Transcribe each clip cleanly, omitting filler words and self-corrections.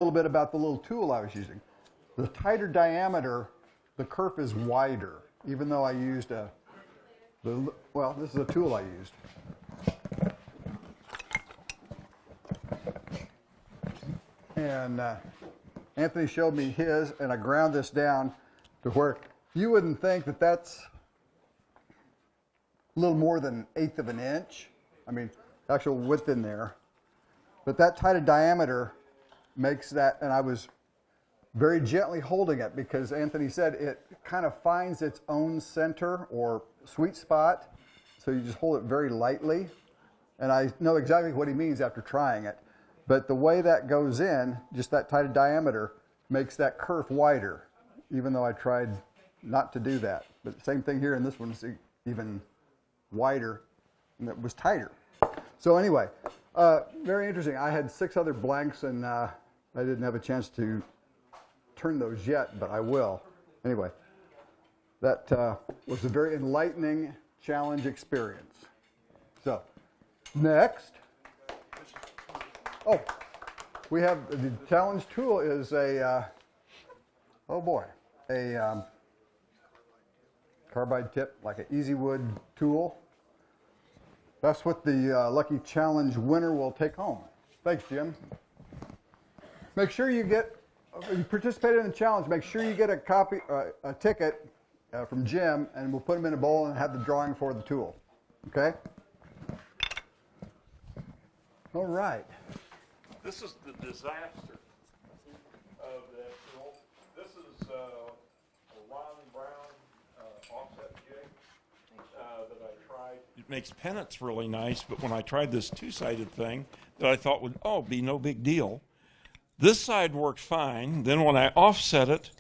A little bit about the little tool I was using. The tighter diameter, the kerf is wider, even though I used well, this is a tool I used. And Anthony showed me his, and I ground this down to where you wouldn't think that that's a little more than 1/8 of an inch. I mean, actual width in there. But that tighter diameter makes that, and I was very gently holding it because Anthony said it kind of finds its own center or sweet spot. So you just hold it very lightly. And I know exactly what he means after trying it. But the way that goes in, just that tighter diameter, makes that kerf wider, even though I tried not to do that. But same thing here in this one, it's even wider, and it was tighter. So anyway, very interesting. I had 6 other blanks, and I didn't have a chance to turn those yet, but I will. Anyway, that was a very enlightening challenge experience. So, next. Oh, we have the challenge tool is a, oh boy, a carbide tip, like an Easy Wood tool. That's what the lucky challenge winner will take home. Thanks, Jim. Make sure you get, if you participated in the challenge, make sure you get a copy, a ticket from Jim, and we'll put them in a bowl and have the drawing for the tool. Okay? All right. This is the disaster of that tool. This is a Ron Brown offset jig that I tried. It makes pennants really nice, but when I tried this two-sided thing that I thought would, be no big deal, this side worked fine. Then when I offset it,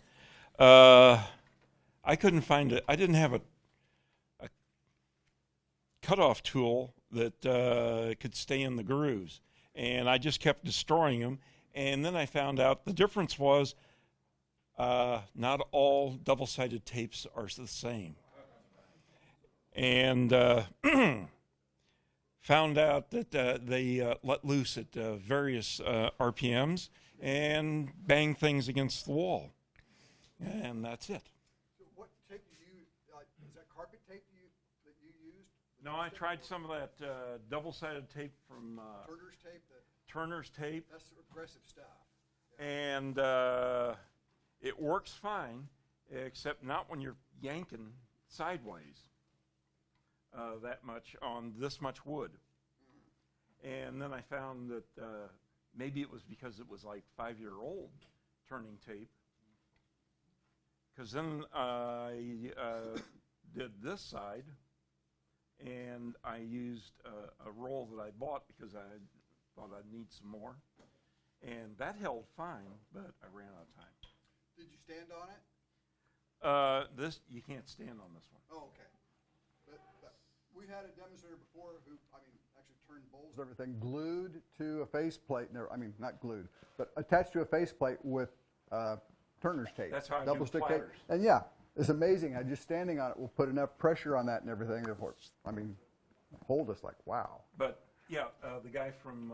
I couldn't find it. I didn't have a cutoff tool that could stay in the grooves. And I just kept destroying them. And then I found out the difference was not all double-sided tapes are the same. And found out that they let loose at various RPMs and bang things against the wall. And that's it. So what tape do you, is that carpet tape that you used? No, I tried some of that double-sided tape from Turner's tape? Turner's tape. That's aggressive stuff. Yeah. And it works fine, except not when you're yanking sideways that much on this much wood. Mm-hmm. And then I found that maybe it was because it was like 5-year-old turning tape. Because then I did this side, and I used a roll that I bought because I thought I'd need some more. And that held fine, but I ran out of time. Did you stand on it? You can't stand on this one. Oh, okay. But we had a demonstrator before who, actually turned bowls and everything glued to a faceplate. Not glued, but attached to a faceplate with Turner's tape. That's how I double do stick platters. tape. And yeah, it's amazing. Just standing on it will put enough pressure on that and everything. Hold us like, wow. But yeah, the guy from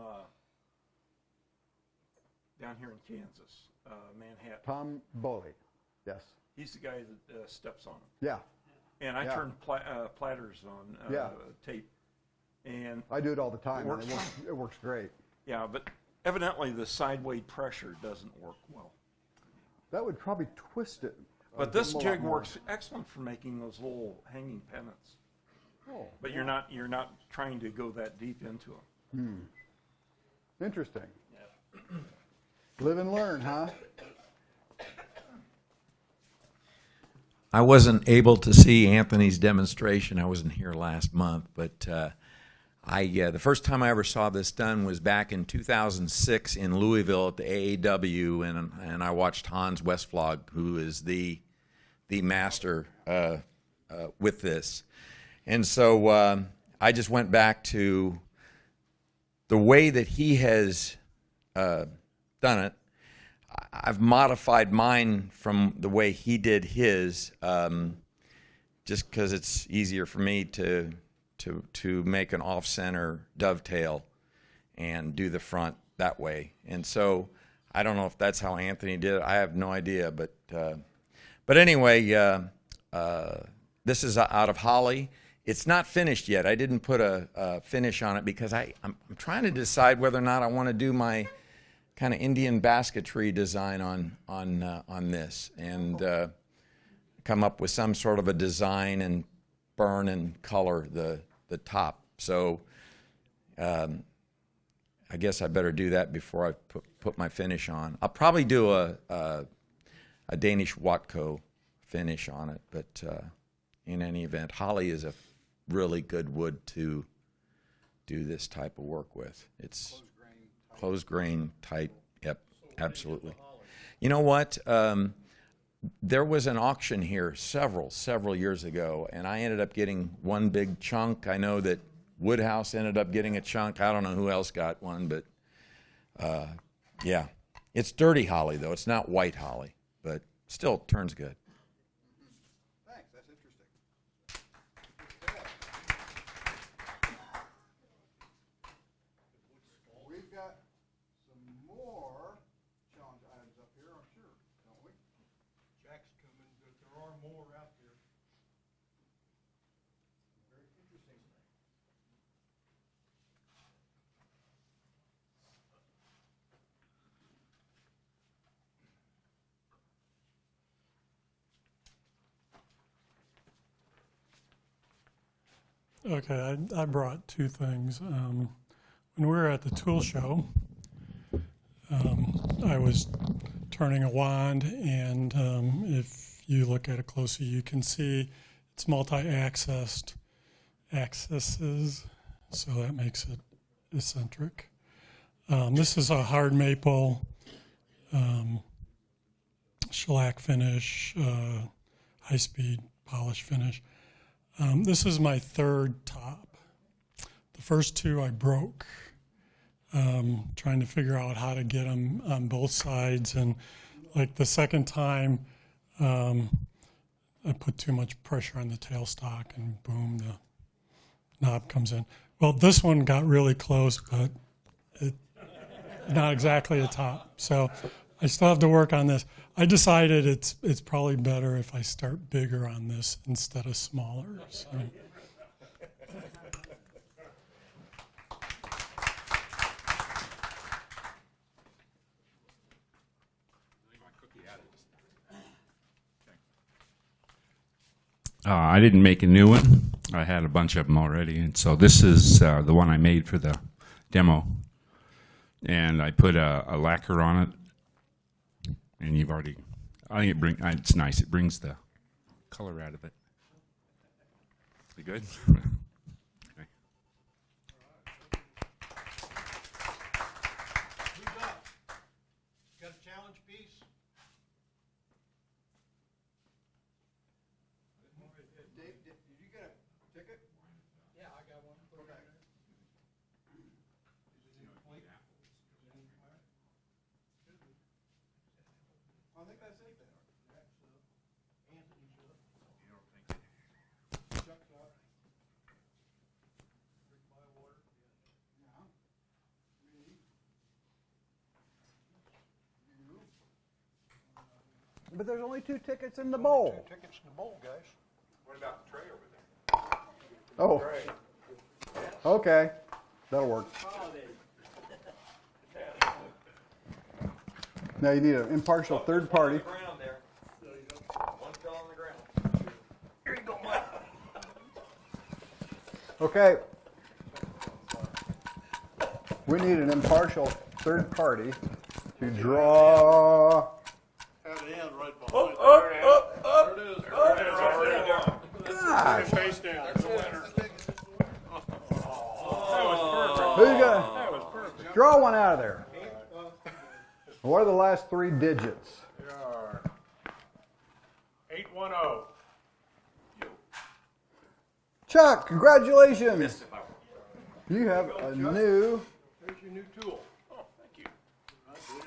down here in Kansas, Manhattan. Tom Boley, yes. He's the guy that steps on them. Yeah. And I turn platters on tape. And I do it all the time. It works great. Yeah, but evidently the sideway pressure doesn't work well. That would probably twist it. But this jig works excellent for making those little hanging pennants. Oh, but you're not trying to go that deep into them. Interesting. Yeah. Live and learn, huh? I wasn't able to see Anthony's demonstration. I wasn't here last month, but the first time I ever saw this done was back in 2006 in Louisville at the AAW, and I watched Hans Westflog, who is the master with this. And so I just went back to the way that he has done it. I've modified mine from the way he did his, just because it's easier for me to make an off-center dovetail and do the front that way. And so I don't know if that's how Anthony did it. I have no idea, but anyway, this is out of holly. It's not finished yet. I didn't put a finish on it because I'm trying to decide whether or not I want to do my kind of Indian basketry design on this and come up with some sort of a design and burn and color the top. So I guess I better do that before I put my finish on. I'll probably do a Danish Watco finish on it, but in any event, holly is a really good wood to do this type of work with. It's closed grain, tight. Yep, absolutely. You know what? There was an auction here several years ago, and I ended up getting one big chunk. I know that Woodhouse ended up getting a chunk. I don't know who else got one, but yeah. It's dirty holly, though. It's not white holly, but still turns good. Thanks. That's interesting. We've got some more challenge items up here, I'm sure, don't we? Jack's coming, but there are more out there. Very interesting. Okay, I brought two things. When we were at the tool show, I was turning a wand, and if you look at it closely, you can see it's multi-accessed axes, so that makes it eccentric. This is a hard maple shellac finish, high-speed polish finish. This is my third top. The first two I broke, trying to figure out how to get them on both sides. And like the second time, I put too much pressure on the tailstock and boom, the knob comes in. Well, this one got really close, but not exactly a top. So I still have to work on this. I decided it's probably better if I start bigger on this instead of smaller. So. I didn't make a new one. I had a bunch of them already, and so this is the one I made for the demo. And I put a lacquer on it, and you've already. I think it's nice. It brings the color out of it. You good? Okay. Who's up? Got a challenge piece? Dave, did you get a ticket? Yeah, I got one. Okay. I think that's it then. Chuck's up. Drink my water. Yeah. Me. You. But there's only 2 tickets in the bowl. 2 tickets in the bowl, guys. What about the tray over there? Oh. Okay. That'll work. Now you need an impartial third party. Ground there. One fell on the ground. Here you go, Mike. Okay. We need an impartial third party to draw. Had it in right behind. There it is. There it is. It's already gone. Gosh. Face down. There's a winner. That was Who's perfect. gonna That was perfect. draw one out of there? What are the last 3 digits? There are 810. Chuck, congratulations. You have a new There's your new tool. Oh, thank you.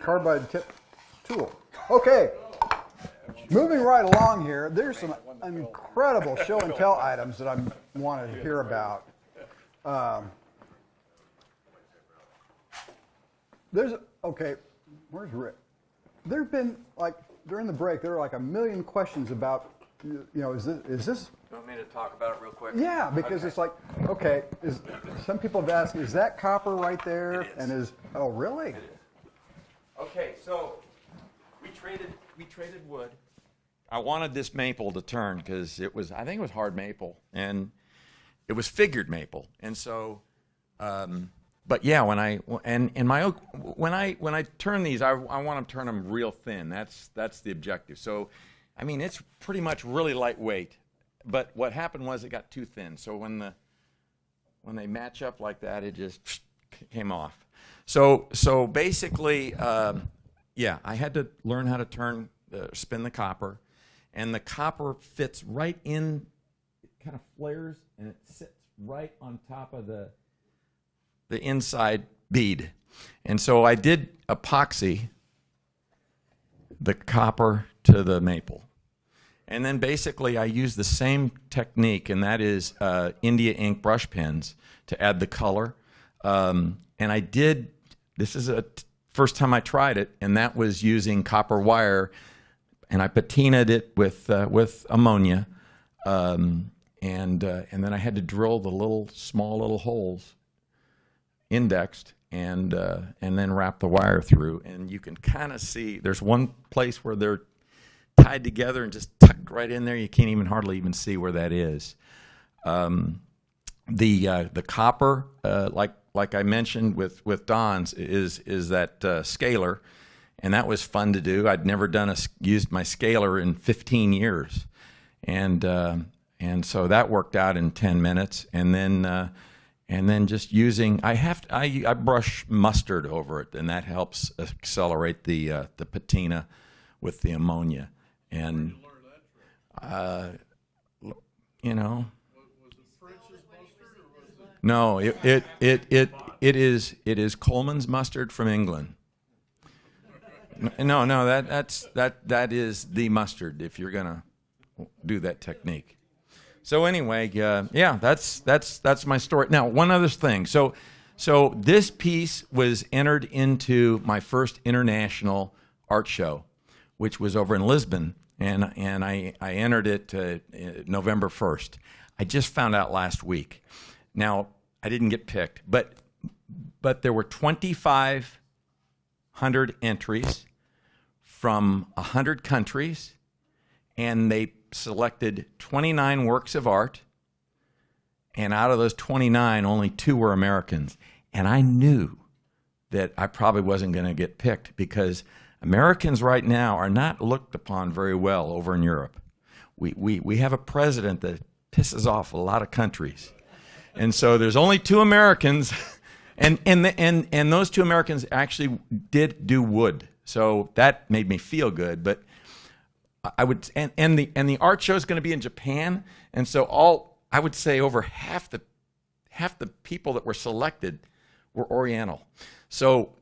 carbide tip tool. Okay. Moving right along here, there's some incredible show and tell items that I want to hear about. Where's Rick? There've been, like, during the break, there were like a million questions about, you know, is this? You want me to talk about it real quick? Yeah, because it's like, okay, some people have asked, is that copper right there? It is. And oh, really? It is. Okay, so we traded wood. I wanted this maple to turn because I think it was hard maple, and it was figured maple, and so. But yeah, when I turn these, I want to turn them real thin. That's the objective. So, I mean, it's pretty much really lightweight. But what happened was it got too thin. So when they match up like that, it just came off. So basically, yeah, I had to learn how to spin the copper, and the copper fits right in. It kind of flares and it sits right on top of the inside bead. And so I did epoxy the copper to the maple. And then basically I used the same technique, and that is India ink brush pens to add the color. And I did, this is the first time I tried it, and that was using copper wire, and I patinaed it with ammonia. And then I had to drill the small little holes indexed and then wrap the wire through, and you can kind of see there's one place where they're tied together and just tucked right in there. You can't hardly even see where that is. The copper, like I mentioned with Don's, is that scaler, and that was fun to do. I'd never used my scaler in 15 years, and so that worked out in 10 minutes, and then just using, I brush mustard over it, and that helps accelerate the patina with the ammonia. And you know, was it French's mustard or was it? No, it is Coleman's mustard from England. No, that is the mustard if you're gonna do that technique. So anyway, yeah, that's my story. Now, one other thing. So this piece was entered into my first international art show, which was over in Lisbon, and I entered it November 1st. I just found out last week. Now, I didn't get picked, but there were 2,500 entries from 100 countries, and they selected 29 works of art, and out of those 29, only 2 were Americans. And I knew that I probably wasn't going to get picked because Americans right now are not looked upon very well over in Europe. We have a president that pisses off a lot of countries. And so there's only 2 Americans, and those 2 Americans actually did do wood. So that made me feel good, but I would, and the art show is going to be in Japan, and so I would say over half the people that were selected were Oriental. So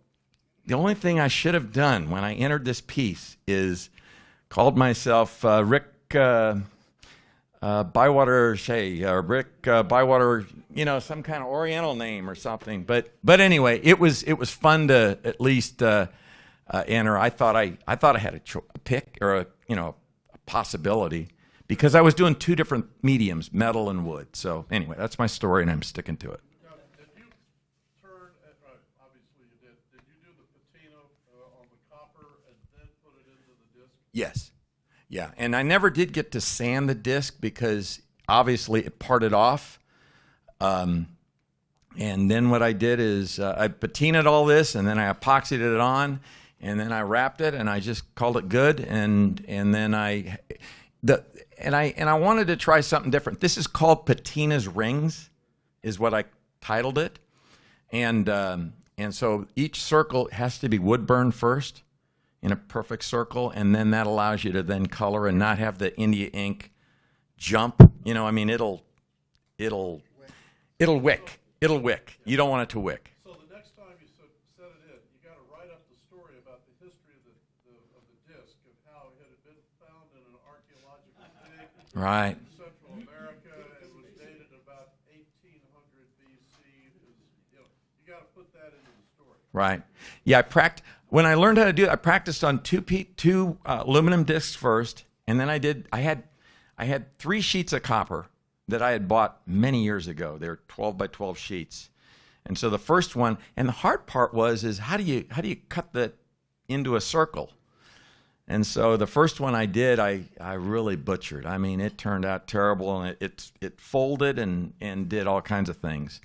the only thing I should have done when I entered this piece is called myself Rick Bywater Shea or Rick Bywater, some kind of Oriental name or something. But anyway, it was fun to at least enter. I thought I had a pick or a possibility because I was doing 2 different mediums, metal and wood. So anyway, that's my story, and I'm sticking to it. Now, did you turn? Obviously, you did. Did you do the patina on the copper and then put it into the disc? Yes, yeah, and I never did get to sand the disc because obviously it parted off. And then what I did is I patinaed all this, and then I epoxied it on. And then I wrapped it, and I just called it good. And then I wanted to try something different. This is called Patina's Rings, is what I titled it. And so each circle has to be wood burned first in a perfect circle, and then that allows you to then color and not have the India ink jump. It'll wick. It'll wick. You don't want it to wick. So the next time you set it in, you got to write up the story about the history of the disc and how it had been found in an archaeological dig Right. in Central America. It was dated about 1800 BC. You got to put that into the story. Right. Yeah, when I learned how to do it, I practiced on two aluminum discs first, and then I had 3 sheets of copper that I had bought many years ago. They're 12 by 12 sheets. And so the first one, and the hard part is how do you cut that into a circle? And so the first one I did, I really butchered. I mean, it turned out terrible, and it folded and did all kinds of things.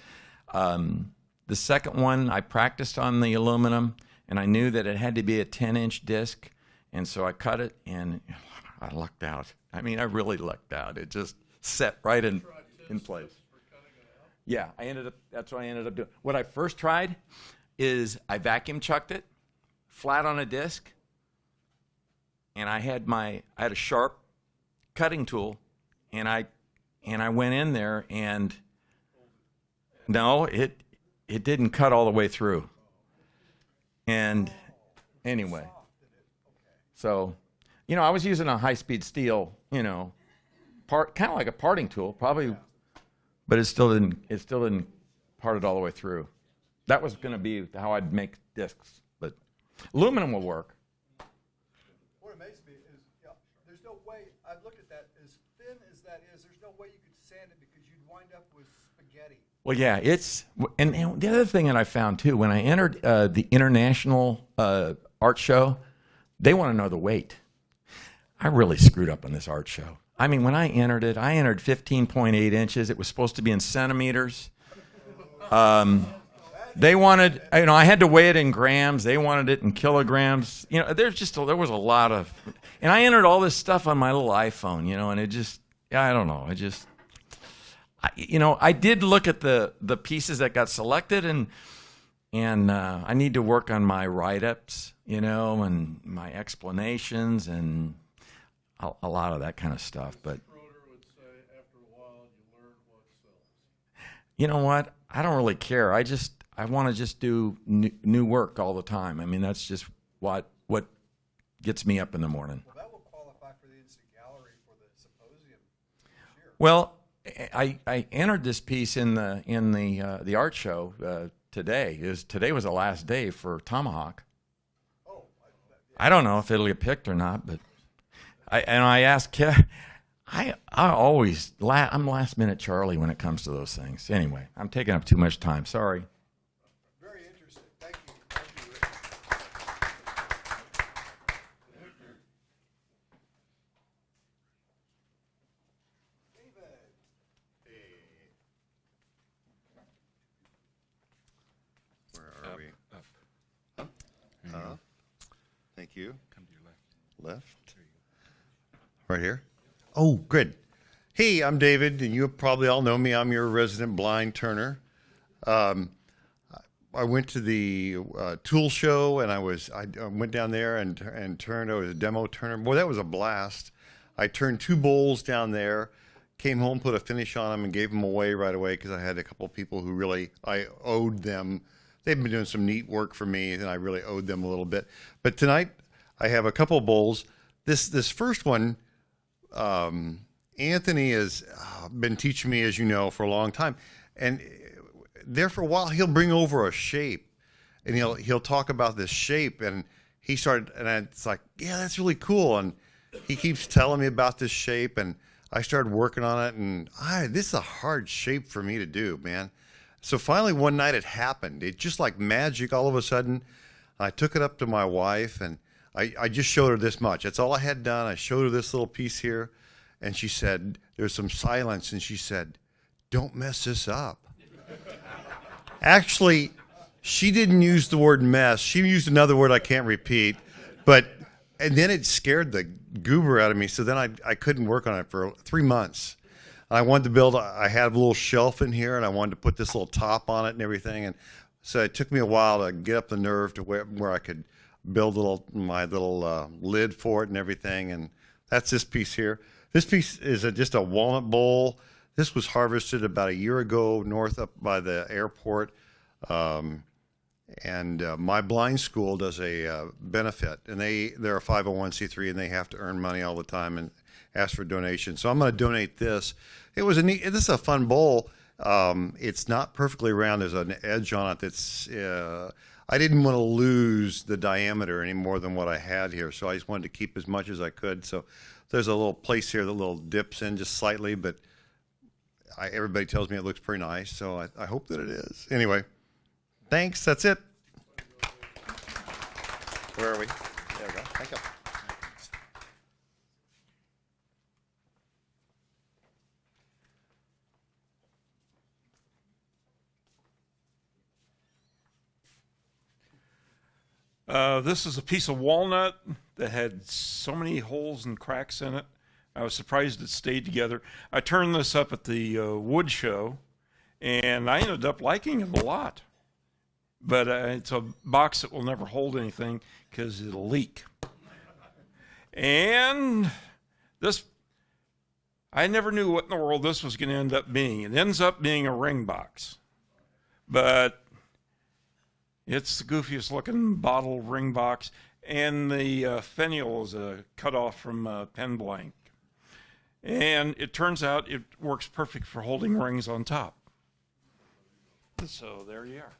The second one, I practiced on the aluminum, and I knew that it had to be a 10-inch disc, and so I cut it, and I lucked out. I mean, I really lucked out. It just set right in place. Yeah, that's what I ended up doing. What I first tried is I vacuum chucked it flat on a disc, and I had a sharp cutting tool, and I went in there, and no, it didn't cut all the way through. And anyway, so I was using a high-speed steel, kind of like a parting tool, probably. But it still didn't part it all the way through. That was going to be how I'd make discs, but aluminum will work. What amazes me is, there's no way, I looked at that, as thin as that is, there's no way you could sand it because you'd wind up with spaghetti. Well, yeah, and the other thing that I found too, when I entered the international art show, they want to know the weight. I really screwed up on this art show. I mean, when I entered 15.8 inches. It was supposed to be in centimeters. They wanted, I had to weigh it in grams. They wanted it in kilograms. There was a lot of, and I entered all this stuff on my little iPhone, and it just, I don't know. I did look at the pieces that got selected, and I need to work on my write-ups, and my explanations and a lot of that kind of stuff. But Schroeder would say, after a while, you learn what sells. you know what? I don't really care. I want to just do new work all the time. I mean, that's just what gets me up in the morning. Well, that will qualify for the instant gallery for the symposium this year. Well, I entered this piece in the art show today. Today was the last day for Tomahawk. Oh, I don't know if it'll get picked or not, but I asked Kev. I'm last minute Charlie when it comes to those things. Anyway, I'm taking up too much time. Sorry. very interesting. Thank you. Thank you, Rick. David. Where are we? Up. Thank you. Come to your left. Left. Right here. Oh, good. Hey, I'm David, and you probably all know me. I'm your resident blind turner. I went to the tool show, and I went down there and turned. I was a demo turner. Boy, that was a blast. I turned 2 bowls down there, came home, put a finish on them, and gave them away right away because I had a couple of people who really, I owed them. They've been doing some neat work for me, and I really owed them a little bit. But tonight, I have a couple of bowls. This first one, Anthony has been teaching me, as you know, for a long time. And there for a while, he'll bring over a shape, and he'll talk about this shape. And he started, and it's like, yeah, that's really cool. And he keeps telling me about this shape, and I started working on it. And this is a hard shape for me to do, man. So finally, one night it happened. It just like magic. All of a sudden, I took it up to my wife, and I just showed her this much. That's all I had done. I showed her this little piece here, and she said, there's some silence, and she said, don't mess this up. Actually, she didn't use the word mess. She used another word I can't repeat, and then it scared the goober out of me, so then I couldn't work on it for 3 months. I wanted to build, I had a little shelf in here, and I wanted to put this little top on it and everything, and so it took me a while to get up the nerve to where I could build my little lid for it and everything, and that's this piece here. This piece is just a walnut bowl. This was harvested about a year ago north up by the airport, and my blind school does a benefit, and they're a 501c3, and they have to earn money all the time and ask for donations. So I'm going to donate this. This is a fun bowl. It's not perfectly round. There's an edge on it that's, I didn't want to lose the diameter any more than what I had here, so I just wanted to keep as much as I could. So there's a little place here that little dips in just slightly, but everybody tells me it looks pretty nice, so I hope that it is. Anyway, thanks. That's it. Where are we? There we go. Thank you. This is a piece of walnut that had so many holes and cracks in it. I was surprised it stayed together. I turned this up at the wood show, and I ended up liking it a lot. But it's a box that will never hold anything because it'll leak. And this, I never knew what in the world this was going to end up being. It ends up being a ring box. But it's the goofiest looking bottle ring box, and the finial is cut off from pen blank. And it turns out it works perfect for holding rings on top. So there you are.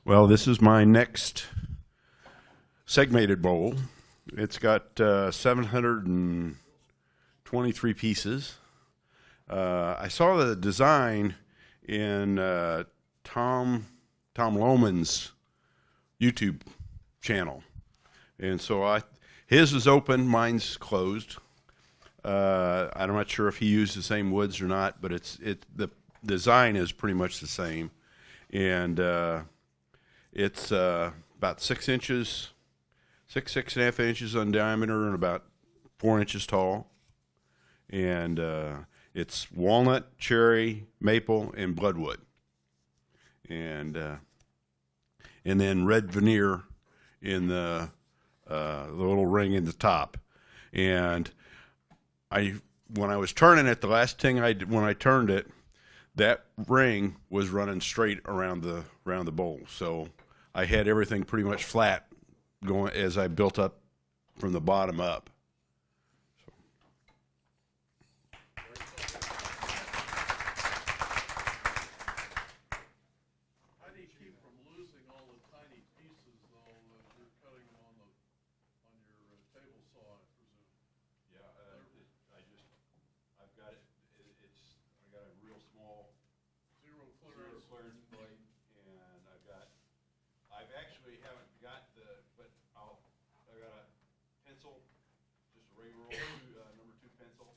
Well, this is my next segmented bowl. It's got 723 pieces. I saw the design in Tom Lohman's YouTube channel, and so his is open, mine's closed. I'm not sure if he used the same woods or not, but the design is pretty much the same, and it's about 6 inches, 6.5 inches in diameter, and about 4 inches tall. And it's walnut, cherry, maple, and bloodwood. And then red veneer in the little ring in the top. And when I was turning it, the last thing when I turned it, that ring was running straight around the bowl. So I had everything pretty much flat going as I built up from the bottom up. How do you keep from losing all the tiny pieces, though, as you're cutting them on your table saw, I presume? Yeah, I've got it. I got a real small Zero clearance. clearance plate, and I've actually haven't got but I got a pencil, just a regular old number 2 pencil,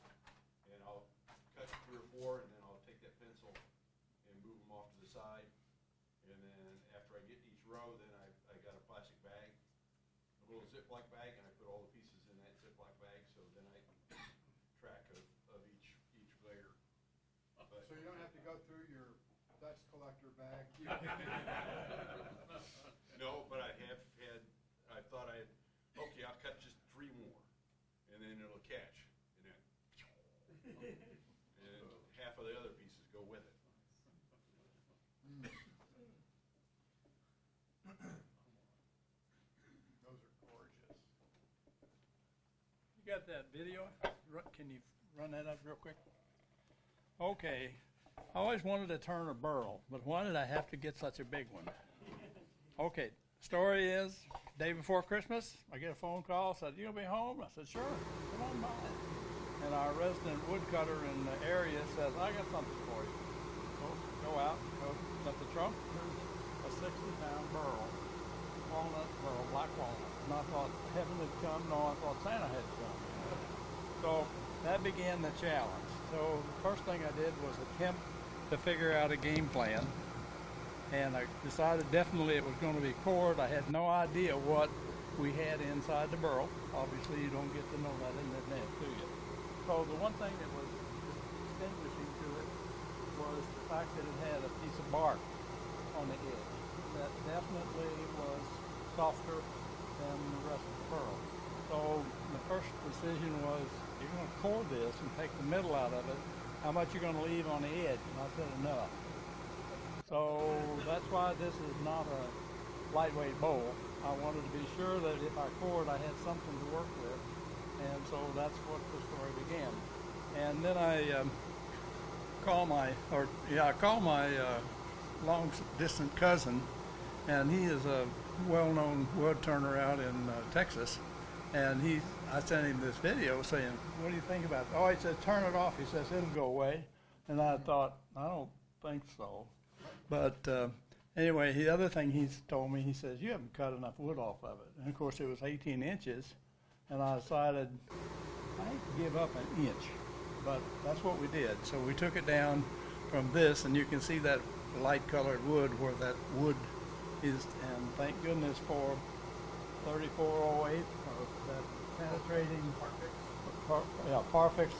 and I'll cut 3 or 4, and then I'll take that pencil and move them off to the side, and then after I get each row, then I got a plastic bag, a little Ziploc bag, and I put all the pieces in that Ziploc bag, so then I keep track of each layer. So you don't have to go through your Dutch collector bag. No, but I thought okay, I'll cut just 3 more, and then it'll catch, and then, and half of the other pieces go with it. Those are gorgeous. You got that video? Can you run that up real quick? Okay. I always wanted to turn a burl, but why did I have to get such a big one? Okay. Story is, day before Christmas, I get a phone call, said, "You gonna be home?" I said, "Sure, come on by." And our resident woodcutter in the area says, "I got something for you." So go out, go up the trunk, there's a 60-pound burl, walnut burl, black walnut. And I thought heaven had come, no, I thought Santa had come. So that began the challenge. So the first thing I did was attempt to figure out a game plan. And I decided definitely it was going to be cord. I had no idea what we had inside the burl. Obviously, you don't get to know that in advance, do you? So the one thing that was distinguishing to it was the fact that it had a piece of bark on the edge. That definitely was softer than the rest of the burl. So the first decision was, you're going to cord this and take the middle out of it. How much you're going to leave on the edge? And I said enough. So that's why this is not a lightweight bowl. I wanted to be sure that if I cored, I had something to work with. And so that's what the story began. And then I called my long distant cousin, and he is a well-known wood turner out in Texas. And I sent him this video saying, "What do you think about it?" Oh, he says, "Turn it off." He says, "It'll go away." And I thought, I don't think so. But anyway, the other thing he's told me, he says, "You haven't cut enough wood off of it." And of course, it was 18 inches. And I decided I hate to give up an inch, but that's what we did. So we took it down from this, and you can see that light-colored wood where that wood is. And thank goodness for 3408, or that penetrating Parfix,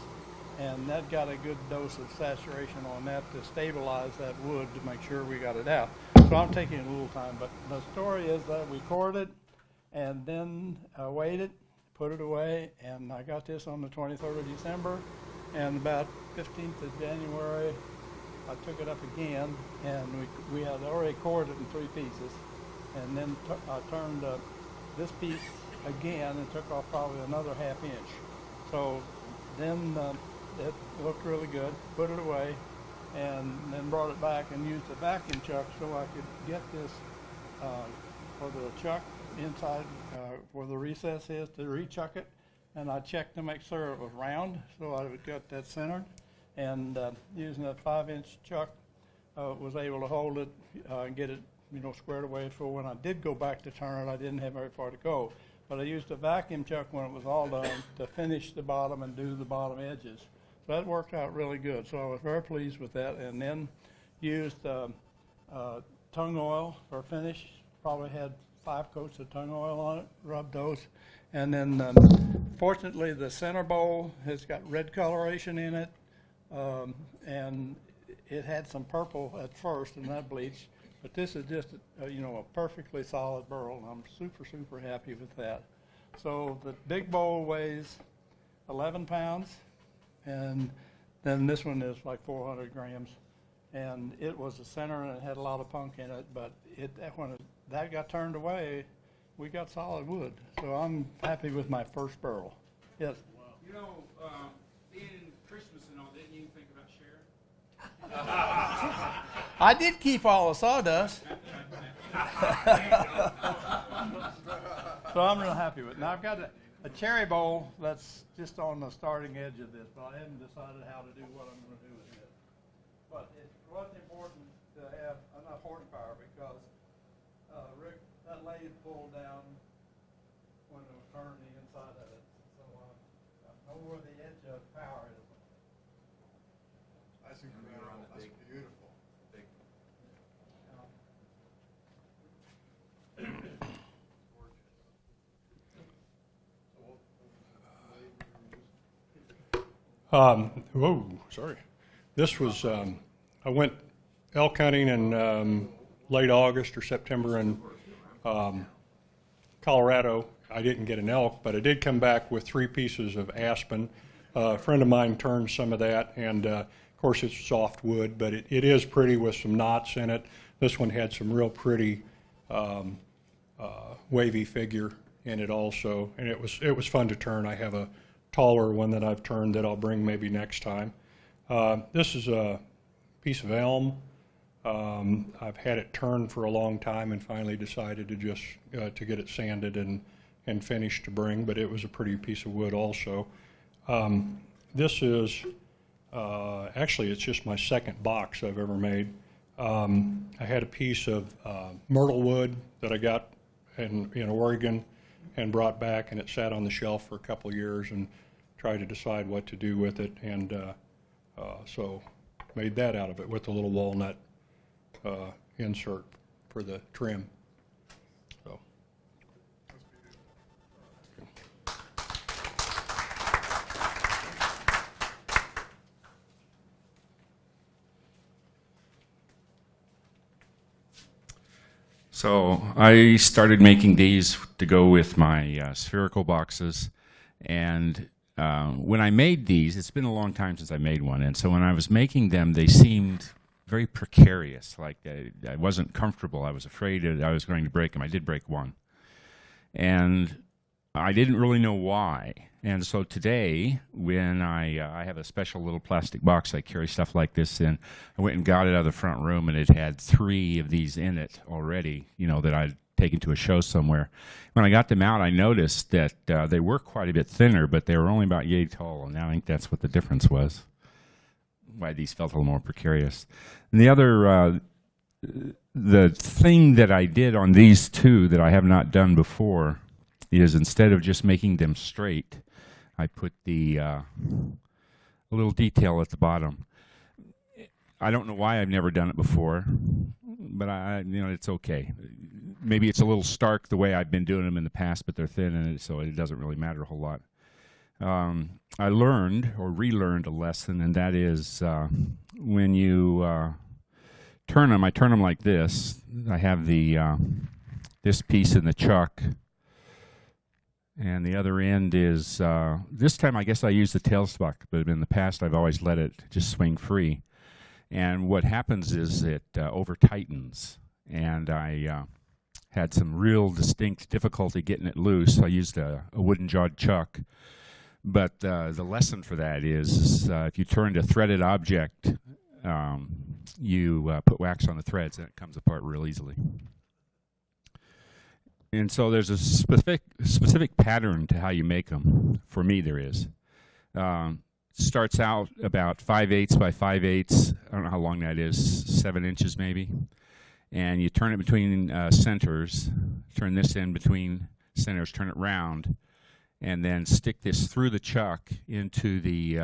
and that got a good dose of saturation on that to stabilize that wood to make sure we got it out. So I'm taking a little time, but the story is that we cored it, and then weighed it, put it away, and I got this on the 23rd of December, and about 15th of January, I took it up again, and we had already cored it in 3 pieces, and then I turned this piece again and took off probably another ½ inch. So then it looked really good, put it away, and then brought it back and used a vacuum chuck so I could get this for the chuck inside where the recess is to rechuck it. And I checked to make sure it was round, so I got that centered. And using a 5-inch chuck, was able to hold it and get it, squared away. So when I did go back to turn it, I didn't have very far to go. But I used a vacuum chuck when it was all done to finish the bottom and do the bottom edges. So that worked out really good. So I was very pleased with that. And then used tung oil for finish. Probably had 5 coats of tung oil on it, rubbed those. And then fortunately the center bowl has got red coloration in it. And it had some purple at first, and that bleached. But this is just, a perfectly solid burl, and I'm super, super happy with that. So the big bowl weighs 11 pounds, and then this one is like 400 grams. And it was the center, and it had a lot of punk in it, but when that got turned away, we got solid wood. So I'm happy with my first burl. Yes? Being Christmas and all, didn't you think about sharing? I did keep all the sawdust. So I'm real happy with it. Now I've got a cherry bowl that's just on the starting edge of this, but I haven't decided how to do what I'm going to do with it. But it was important to have enough horsepower because Rick, that lathe pulled down when it was turning the inside of it. So I know where the edge of power is. That's incredible. That's beautiful. Whoa, sorry. This was, I went elk hunting in late August or September in Colorado. I didn't get an elk, but I did come back with 3 pieces of aspen. A friend of mine turned some of that, and of course it's soft wood, but it is pretty with some knots in it. This one had some real pretty wavy figure in it also, and it was fun to turn. I have a taller one that I've turned that I'll bring maybe next time. This is a piece of elm. I've had it turned for a long time and finally decided to just to get it sanded and finished to bring, but it was a pretty piece of wood also. This is actually it's just my 2nd box I've ever made. I had a piece of myrtle wood that I got in Oregon and brought back, and it sat on the shelf for a couple of years and tried to decide what to do with it, and so made that out of it with a little walnut insert for the trim. So. So I started making these to go with my spherical boxes, and when I made these, it's been a long time since I made one, and so when I was making them, they seemed very precarious. Like I wasn't comfortable. I was afraid that I was going to break them. I did break one. And I didn't really know why. And so today, when I have a special little plastic box I carry stuff like this in, I went and got it out of the front room, and it had 3 of these in it already, you know, that I'd taken to a show somewhere. When I got them out, I noticed that they were quite a bit thinner, but they were only about yay tall, and I think that's what the difference was, why these felt a little more precarious. And the other, the thing that I did on these 2 that I have not done before is instead of just making them straight, I put the little detail at the bottom. I don't know why I've never done it before, but it's okay. Maybe it's a little stark the way I've been doing them in the past, but they're thin, and so it doesn't really matter a whole lot. I learned or relearned a lesson, and that is when you turn them, I turn them like this. I have the this piece in the chuck, and the other end is, this time I guess I used the tailstock, but in the past I've always let it just swing free. And what happens is it over-tightens, and I had some real distinct difficulty getting it loose. I used a wooden-jawed chuck. But the lesson for that is if you turn a threaded object, you put wax on the threads, and it comes apart real easily. And so there's a specific pattern to how you make them. For me, there is. Starts out about 5/8 by 5/8. I don't know how long that is, 7 inches maybe. And you turn it between centers. Turn this in between centers. Turn it round, and then stick this through the chuck into the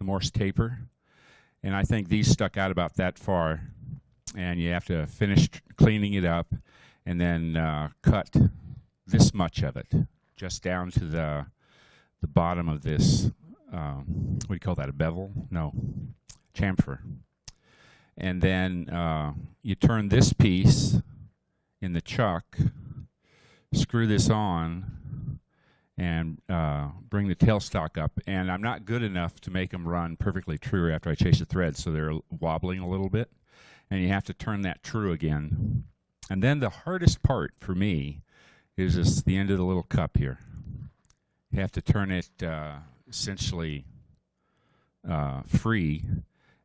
Morse taper. And I think these stuck out about that far. And you have to finish cleaning it up, and then cut this much of it, just down to the bottom of this, what do you call that, a bevel? No, chamfer. And then you turn this piece in the chuck, screw this on, and bring the tailstock up. And I'm not good enough to make them run perfectly true after I chase the threads, so they're wobbling a little bit. And you have to turn that true again. And then the hardest part for me is this, the end of the little cup here. You have to turn it essentially free,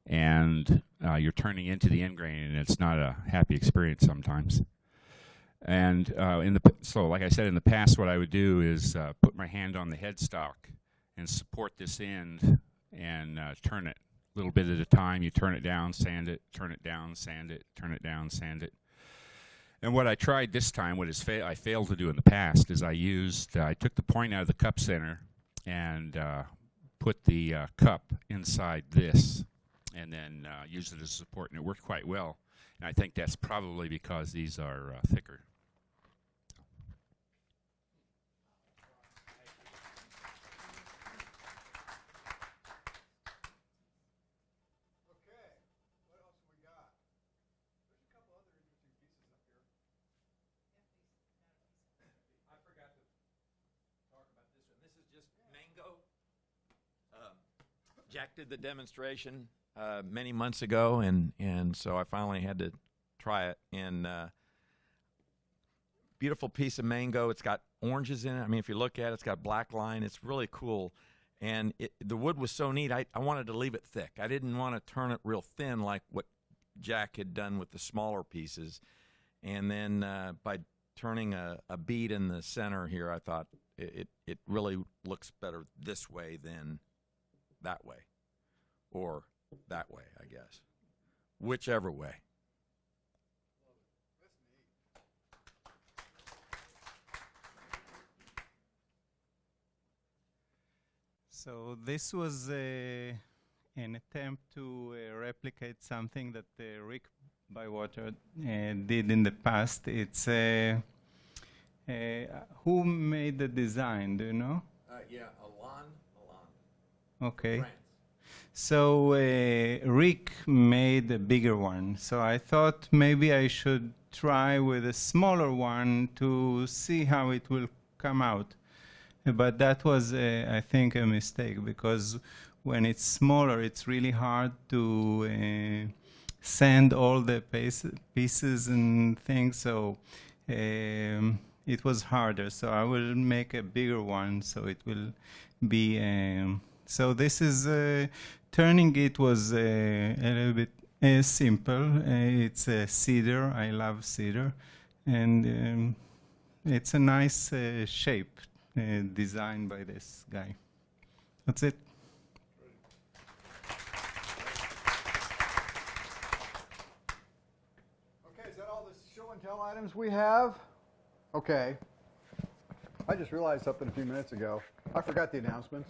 and you're turning into the end grain, and it's not a happy experience sometimes. And so like I said, in the past, what I would do is put my hand on the headstock and support this end and turn it a little bit at a time. You turn it down, sand it, turn it down, sand it, turn it down, sand it. And what I tried this time, what I failed to do in the past, is I took the point out of the cup center and put the cup inside this, and then used it as support, and it worked quite well. And I think that's probably because these are thicker. Jack did the demonstration many months ago, and so I finally had to try it. And beautiful piece of mango. It's got oranges in it. I mean, if you look at it, it's got black line. It's really cool. And the wood was so neat, I wanted to leave it thick. I didn't want to turn it real thin like what Jack had done with the smaller pieces. And then by turning a bead in the center here, I thought it really looks better this way than that way, or that way, I guess. Whichever way. So this was an attempt to replicate something that Rick Bywater did in the past. It's who made the design? Do you know? Yeah, Alon. Okay. France. So Rick made a bigger one. So I thought maybe I should try with a smaller one to see how it will come out. But that was, I think, a mistake, because when it's smaller, it's really hard to sand all the pieces and things. So it was harder. So I will make a bigger one, so it will be. So this is turning. It was a little bit simple. It's a cedar. I love cedar, and it's a nice shape designed by this guy. That's it. Okay, is that all the show and tell items we have? Okay. I just realized something a few minutes ago. I forgot the announcements.